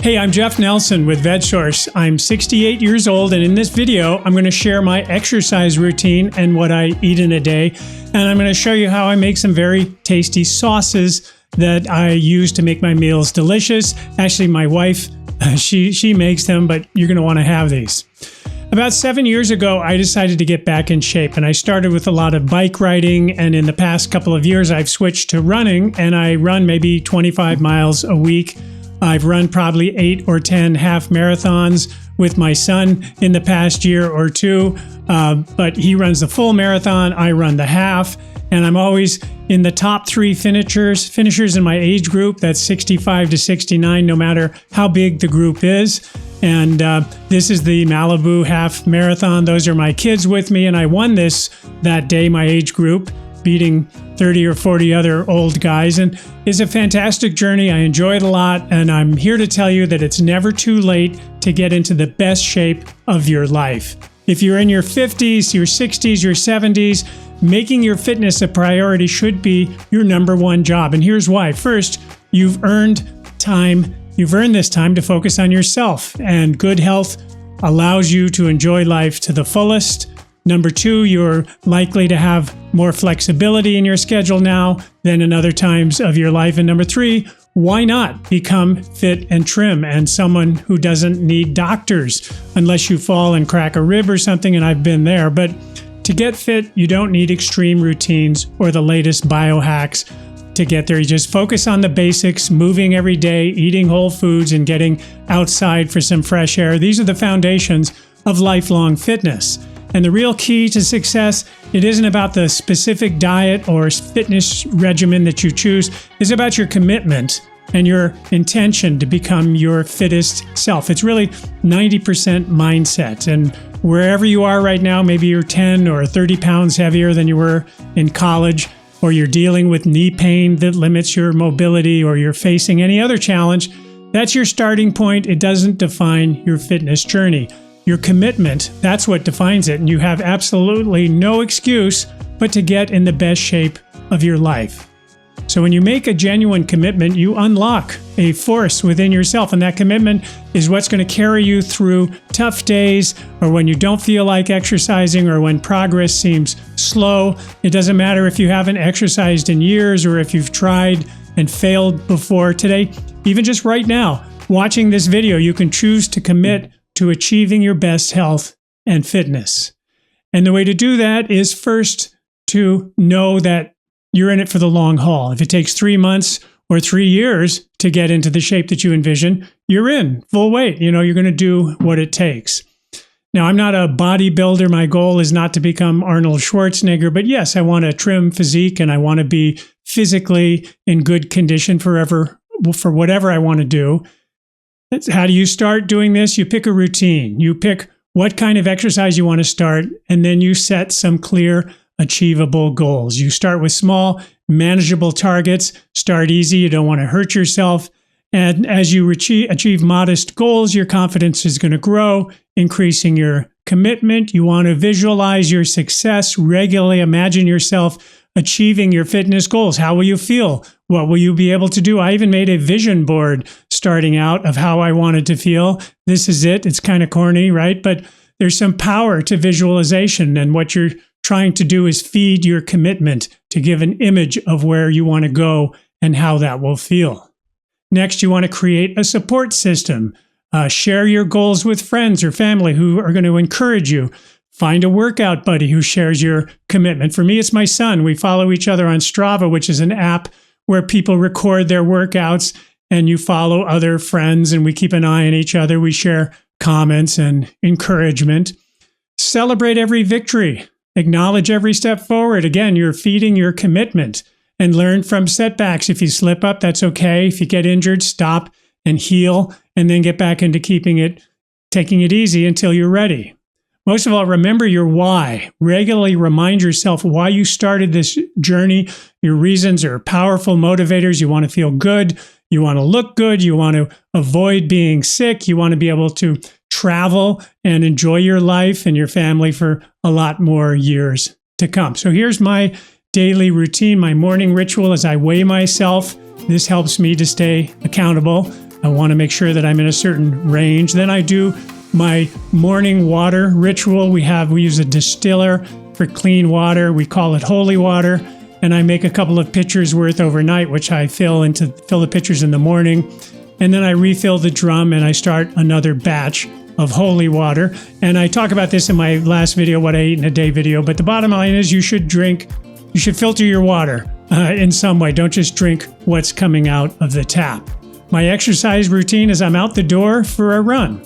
Hey, I'm Jeff Nelson with VegSource. I'm 68 years old, and in this video, I'm going to share my exercise routine and what I eat in a day. And I'm going to show you how I make some very tasty sauces that I use to make my meals delicious. Actually, my wife, she makes them, but you're going to want to have these. About 7 years ago, I decided to get back in shape, and I started with a lot of bike riding, and in the past couple of years, I've switched to running, and I run maybe 25 miles a week. I've run probably 8 or 10 half marathons with my son in the past year or two, but he runs the full marathon, I run the half, and I'm always in the top 3 finishers in my age group. That's 65 to 69, no matter how big the group is. And this is the Malibu half marathon. Those are my kids with me, and I won this that day, my age group, beating 30 or 40 other old guys, and it's a fantastic journey. I enjoy it a lot, and I'm here to tell you that it's never too late to get into the best shape of your life. If you're in your 50s, your 60s, your 70s, making your fitness a priority should be your number one job, and here's why. First, you've earned this time to focus on yourself, and good health allows you to enjoy life to the fullest. Number 2, you're likely to have more flexibility in your schedule now than in other times of your life. And number 3, why not become fit and trim and someone who doesn't need doctors unless you fall and crack a rib or something, and I've been there. But to get fit, you don't need extreme routines or the latest biohacks to get there. You just focus on the basics, moving every day, eating whole foods, and getting outside for some fresh air. These are the foundations of lifelong fitness. And the real key to success, it isn't about the specific diet or fitness regimen that you choose. It's about your commitment and your intention to become your fittest self. It's really 90% mindset. And wherever you are right now, maybe you're 10 or 30 pounds heavier than you were in college, or you're dealing with knee pain that limits your mobility, or you're facing any other challenge, that's your starting point. It doesn't define your fitness journey. Your commitment, that's what defines it, and you have absolutely no excuse but to get in the best shape of your life. So when you make a genuine commitment, you unlock a force within yourself, and that commitment is what's going to carry you through tough days, or when you don't feel like exercising, or when progress seems slow. It doesn't matter if you haven't exercised in years or if you've tried and failed before. Today, even just right now, watching this video, you can choose to commit to achieving your best health and fitness. And the way to do that is first to know that you're in it for the long haul. If it takes 3 months or 3 years to get into the shape that you envision, you're in full weight. You're going to do what it takes. Now, I'm not a bodybuilder. My goal is not to become Arnold Schwarzenegger, but yes, I want a trim physique, and I want to be physically in good condition for whatever I want to do. How do you start doing this? You pick a routine. You pick what kind of exercise you want to start, and then you set some clear, achievable goals. You start with small, manageable targets. Start easy. You don't want to hurt yourself. And as you achieve modest goals, your confidence is going to grow, increasing your commitment. You want to visualize your success regularly. Imagine yourself achieving your fitness goals. How will you feel? What will you be able to do? I even made a vision board starting out of how I wanted to feel. This is it. It's kind of corny, right? But there's some power to visualization, and what you're trying to do is feed your commitment to give an image of where you want to go and how that will feel. Next, you want to create a support system. Share your goals with friends or family who are going to encourage you. Find a workout buddy who shares your commitment. For me, it's my son. We follow each other on Strava, which is an app where people record their workouts, and you follow other friends, and we keep an eye on each other. We share comments and encouragement. Celebrate every victory. Acknowledge every step forward. Again, you're feeding your commitment, and learn from setbacks. If you slip up, that's okay. If you get injured, stop and heal, and then get back into taking it easy until you're ready. Most of all, remember your why. Regularly remind yourself why you started this journey. Your reasons are powerful motivators. You want to feel good. You want to look good. You want to avoid being sick. You want to be able to travel and enjoy your life and your family for a lot more years to come. So here's my daily routine, my morning ritual as I weigh myself. This helps me to stay accountable. I want to make sure that I'm in a certain range. Then I do my morning water ritual. We use a distiller for clean water. We call it holy water. And I make a couple of pitchers worth overnight, which I fill the pitchers in the morning. And then I refill the drum and I start another batch of holy water. And I talk about this in my last video, what I eat in a day video. But the bottom line is you should filter your water in some way. Don't just drink what's coming out of the tap. My exercise routine is I'm out the door for a run.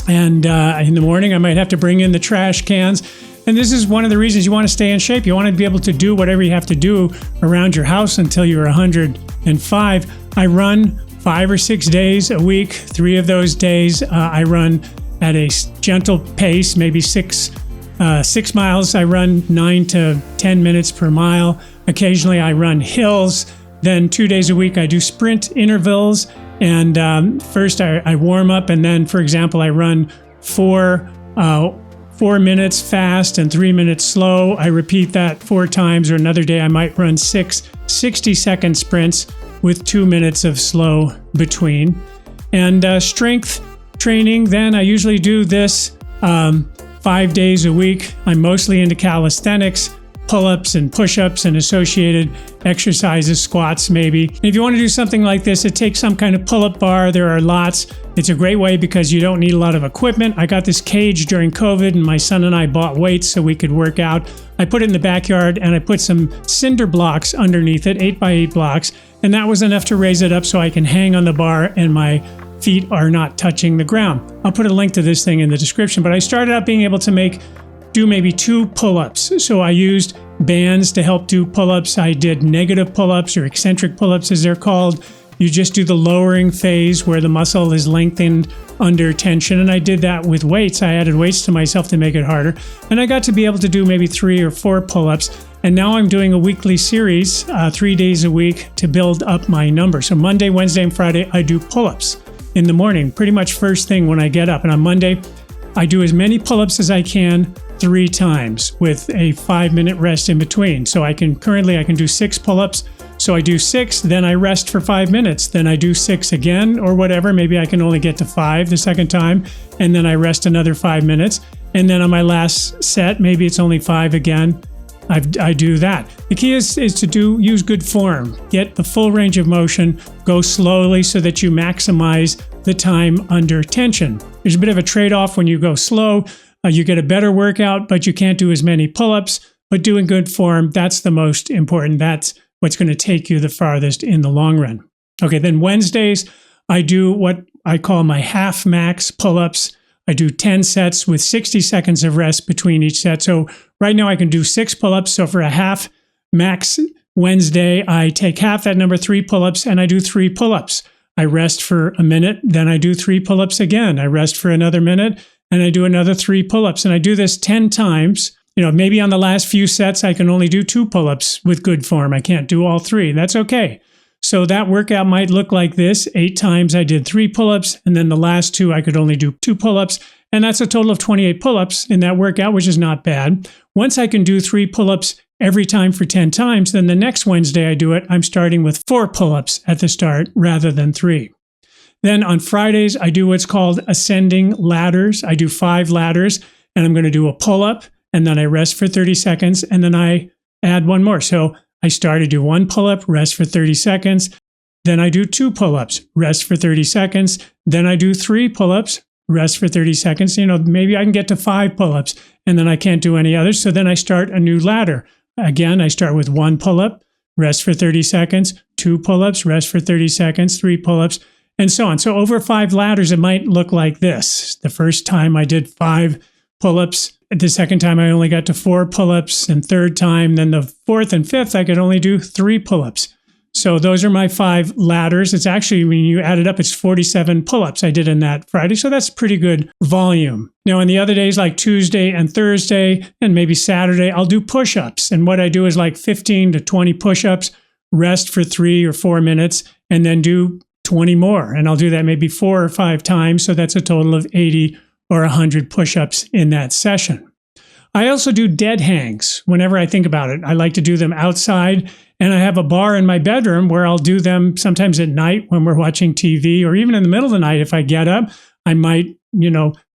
And in the morning, I might have to bring in the trash cans. And this is one of the reasons you want to stay in shape. You want to be able to do whatever you have to do around your house until you're 105. I run 5 or 6 days a week. 3 of those days, I run at a gentle pace, maybe 6 miles. I run 9 to 10 minutes per mile. Occasionally, I run hills. Then 2 days a week, I do sprint intervals. And first, I warm up. And then, for example, I run 4 minutes fast and 3 minutes slow. I repeat that 4 times. Or another day, I might run 6 60-second sprints with 2 minutes of slow between. And strength training, then I usually do this 5 days a week. I'm mostly into calisthenics, pull-ups and push-ups and associated exercises, squats maybe. And if you want to do something like this, it takes some kind of pull-up bar. There are lots. It's a great way because you don't need a lot of equipment. I got this cage during COVID and my son and I bought weights so we could work out. I put it in the backyard and I put some cinder blocks underneath it, 8x8 blocks, and that was enough to raise it up so I can hang on the bar and my feet are not touching the ground. I'll put a link to this thing in the description, but I started out being able to do maybe 2 pull-ups. So I used bands to help do pull-ups. I did negative pull-ups or eccentric pull-ups as they're called. You just do the lowering phase where the muscle is lengthened under tension. And I did that with weights. I added weights to myself to make it harder. And I got to be able to do maybe 3 or 4 pull-ups. And now I'm doing a weekly series, 3 days a week to build up my number. So Monday, Wednesday, and Friday, I do pull-ups in the morning, pretty much first thing when I get up. And on Monday, I do as many pull-ups as I can 3 times with a 5-minute rest in between. So currently I can do 6 pull-ups. So I do 6, then I rest for 5 minutes. Then I do 6 again or whatever. Maybe I can only get to 5 the second time. And then I rest another 5 minutes. And then on my last set, maybe it's only 5 again. I do that. The key is to use good form. Get the full range of motion. Go slowly so that you maximize the time under tension. There's a bit of a trade-off when you go slow. You get a better workout, but you can't do as many pull-ups. But doing good form, that's the most important. That's what's going to take you the farthest in the long run. Okay, then Wednesdays, I do what I call my half max pull-ups. I do 10 sets with 60 seconds of rest between each set. So right now I can do 6 pull-ups. So for a half max Wednesday, I take half that number, 3 pull-ups, and I do 3 pull-ups. I rest for a minute, then I do 3 pull-ups again. I rest for another minute, and I do another 3 pull-ups. And I do this 10 times. Maybe on the last few sets, I can only do 2 pull-ups with good form. I can't do all 3. That's okay. So that workout might look like this. 8 times I did 3 pull-ups, and then the last 2 I could only do 2 pull-ups. And that's a total of 28 pull-ups in that workout, which is not bad. Once I can do 3 pull-ups every time for 10 times, then the next Wednesday I do it, I'm starting with 4 pull-ups at the start rather than 3. Then on Fridays, I do what's called ascending ladders. I do 5 ladders, and I'm going to do a pull-up, and then I rest for 30 seconds, and then I add 1 more. So I start to do 1 pull-up, rest for 30 seconds. Then I do 2 pull-ups, rest for 30 seconds. Then I do 3 pull-ups, rest for 30 seconds. Maybe I can get to 5 pull-ups, and then I can't do any others. So then I start a new ladder. Again, I start with 1 pull-up, rest for 30 seconds, 2 pull-ups, rest for 30 seconds, 3 pull-ups, and so on. So over 5 ladders, it might look like this. The first time I did 5 pull-ups. The second time I only got to 4 pull-ups, and third time, then the 4th and 5th, I could only do 3 pull-ups. So those are my 5 ladders. It's actually, when you add it up, it's 47 pull-ups I did in that Friday. So that's pretty good volume. Now, on the other days, like Tuesday and Thursday, and maybe Saturday, I'll do push-ups. And what I do is like 15 to 20 push-ups, rest for 3 or 4 minutes, and then do 20 more. And I'll do that maybe 4 or 5 times. So that's a total of 80 or 100 push-ups in that session. I also do dead hangs whenever I think about it. I like to do them outside, And I have a bar in my bedroom where I'll do them sometimes at night when we're watching TV, or even in the middle of the night. If I get up, I might,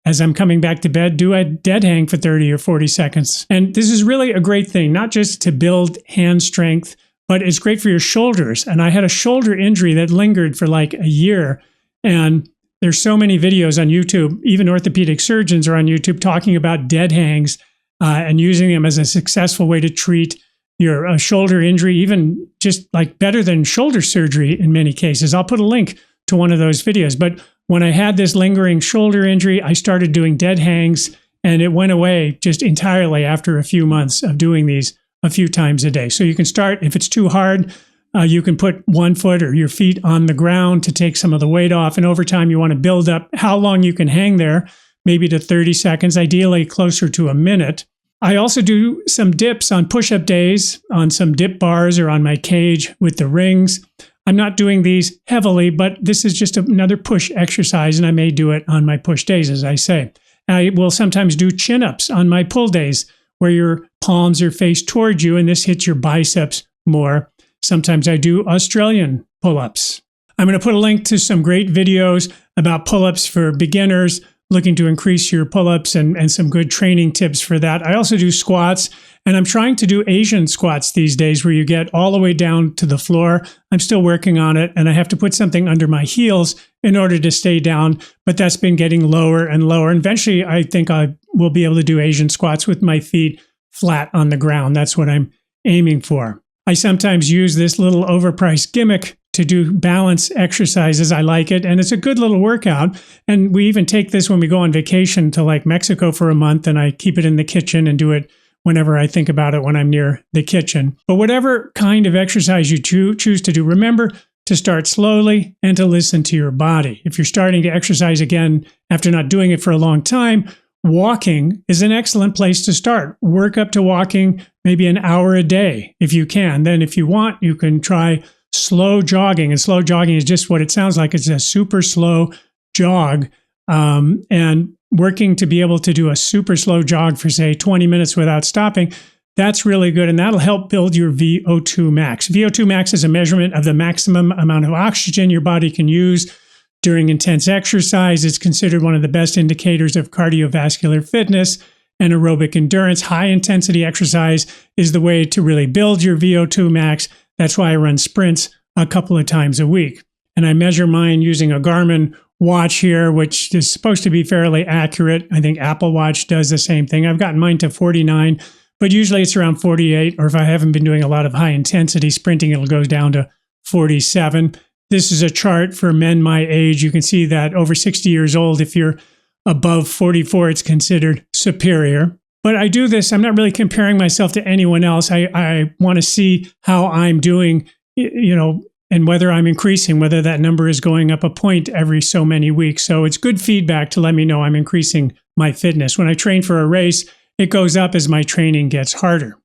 as I'm coming back to bed, do a dead hang for 30 or 40 seconds. And this is really a great thing, not just to build hand strength, but it's great for your shoulders. And I had a shoulder injury that lingered for like a year. And there's so many videos on YouTube, even orthopedic surgeons are on YouTube talking about dead hangs and using them as a successful way to treat your shoulder injury, even just like better than shoulder surgery in many cases. I'll put a link to one of those videos. But when I had this lingering shoulder injury, I started doing dead hangs, and it went away just entirely after a few months of doing these a few times a day. So you can start, if it's too hard, you can put 1 foot or your feet on the ground to take some of the weight off. And over time, you want to build up how long you can hang there, maybe to 30 seconds, ideally closer to a minute. I also do some dips on push-up days, on some dip bars or on my cage with the rings. I'm not doing these heavily, but this is just another push exercise, and I may do it on my push days, as I say. I will sometimes do chin-ups on my pull days, where your palms are faced towards you, and this hits your biceps more. Sometimes I do Australian pull-ups. I'm going to put a link to some great videos about pull-ups for beginners looking to increase your pull-ups and some good training tips for that. I also do squats, and I'm trying to do Asian squats these days where you get all the way down to the floor. I'm still working on it, and I have to put something under my heels in order to stay down, but that's been getting lower and lower. And eventually, I think I will be able to do Asian squats with my feet flat on the ground. That's what I'm aiming for. I sometimes use this little overpriced gimmick to do balance exercises. I like it, and it's a good little workout. And we even take this when we go on vacation to like Mexico for a month, and I keep it in the kitchen and do it whenever I think about it when I'm near the kitchen. But whatever kind of exercise you choose to do, remember to start slowly and to listen to your body. If you're starting to exercise again after not doing it for a long time, walking is an excellent place to start. Work up to walking maybe an hour a day if you can. Then if you want, you can try slow jogging. And slow jogging is just what it sounds like. It's a super slow jog. And working to be able to do a super slow jog for, say, 20 minutes without stopping, that's really good. And that'll help build your VO2 max. VO2 max is a measurement of the maximum amount of oxygen your body can use during intense exercise. It's considered one of the best indicators of cardiovascular fitness and aerobic endurance. High intensity exercise is the way to really build your VO2 max. That's why I run sprints a couple of times a week. And I measure mine using a Garmin watch here, which is supposed to be fairly accurate. I think Apple Watch does the same thing. I've gotten mine to 49, but usually it's around 48. Or if I haven't been doing a lot of high intensity sprinting, it'll go down to 47. This is a chart for men my age. You can see that over 60 years old, if you're above 44, it's considered superior. But I do this, I'm not really comparing myself to anyone else. I want to see how I'm doing, and whether I'm increasing, whether that number is going up a point every so many weeks. So it's good feedback to let me know I'm increasing my fitness. When I train for a race, it goes up as my training gets harder.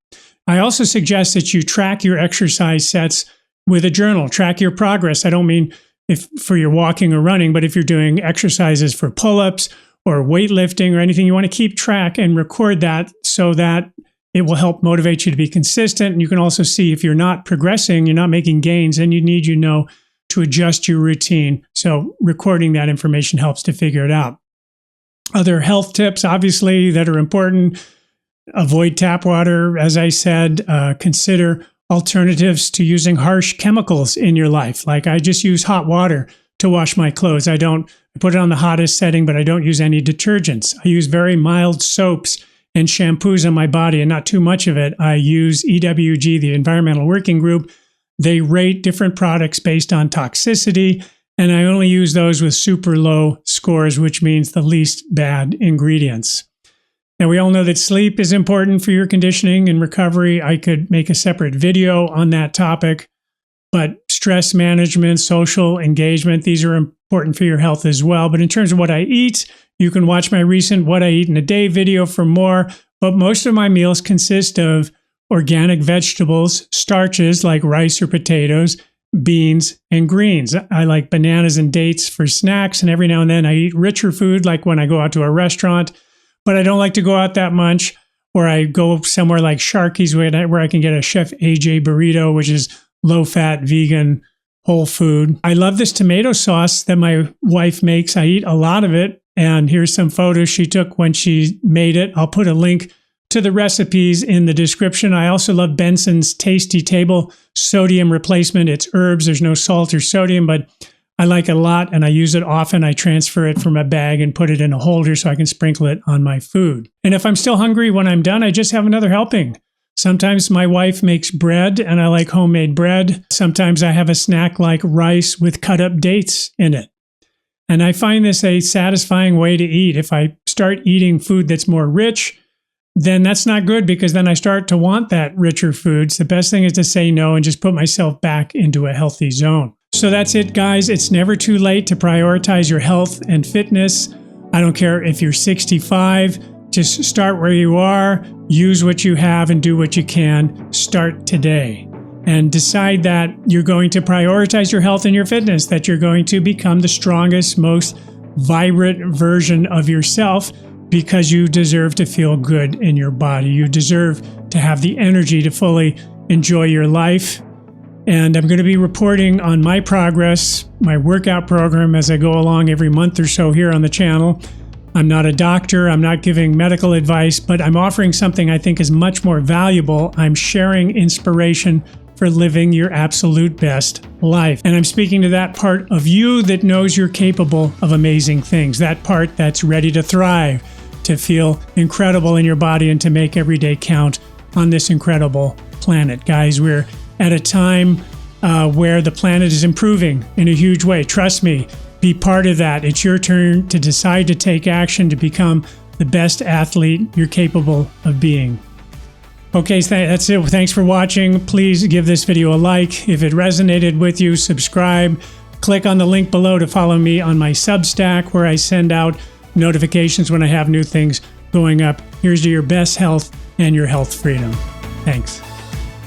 I also suggest that you track your exercise sets with a journal. Track your progress. I don't mean if for your walking or running, but if you're doing exercises for pull-ups or weightlifting or anything, you want to keep track and record that so that it will help motivate you to be consistent. And you can also see if you're not progressing, you're not making gains, and you need to adjust your routine. So recording that information helps to figure it out. Other health tips, obviously, that are important. Avoid tap water, as I said. Consider alternatives to using harsh chemicals in your life. Like I just use hot water to wash my clothes. I put it on the hottest setting, but I don't use any detergents. I use very mild soaps and shampoos on my body, and not too much of it. I use EWG, the Environmental Working Group. They rate different products based on toxicity, and I only use those with super low scores, which means the least bad ingredients. Now, we all know that sleep is important for your conditioning and recovery. I could make a separate video on that topic, but stress management, social engagement, these are important for your health as well. But in terms of what I eat, you can watch my recent What I Eat in a Day video for more, but most of my meals consist of organic vegetables, starches like rice or potatoes, beans, and greens. I like bananas and dates for snacks, and every now and then I eat richer food like when I go out to a restaurant, but I don't like to go out that much. or I go somewhere like Sharky's where I can get a Chef AJ burrito, which is low-fat, vegan, whole food. I love this tomato sauce that my wife makes. I eat a lot of it, and here's some photos she took when she made it. I'll put a link to the recipes in the description. I also love Benson's Tasty Table sodium replacement. It's herbs. There's no salt or sodium, but I like it a lot, and I use it often. I transfer it from a bag and put it in a holder so I can sprinkle it on my food. And if I'm still hungry when I'm done, I just have another helping. Sometimes my wife makes bread, and I like homemade bread. Sometimes I have a snack like rice with cut up dates in it. And I find this a satisfying way to eat. If I start eating food that's more rich, then that's not good, because then I start to want that richer foods. The best thing is to say no and just put myself back into a healthy zone. So that's it, guys. It's never too late to prioritize your health and fitness. I don't care if you're 65. Just start where you are, use what you have, and do what you can. Start today. And decide that you're going to prioritize your health and your fitness, that you're going to become the strongest, most vibrant version of yourself, because you deserve to feel good in your body. You deserve to have the energy to fully enjoy your life. And I'm going to be reporting on my progress, my workout program, as I go along every month or so here on the channel. I'm not a doctor, I'm not giving medical advice, but I'm offering something I think is much more valuable. I'm sharing inspiration for living your absolute best life. And I'm speaking to that part of you that knows you're capable of amazing things, that part that's ready to thrive, to feel incredible in your body, and to make every day count on this incredible planet. Guys, we're at a time where the planet is improving in a huge way. Trust me, be part of that. It's your turn to decide to take action to become the best athlete you're capable of being. Okay, that's it. Thanks for watching. Please give this video a like. If it resonated with you, subscribe. Click on the link below to follow me on my Substack, where I send out notifications when I have new things going up. Here's to your best health and your health freedom. Thanks.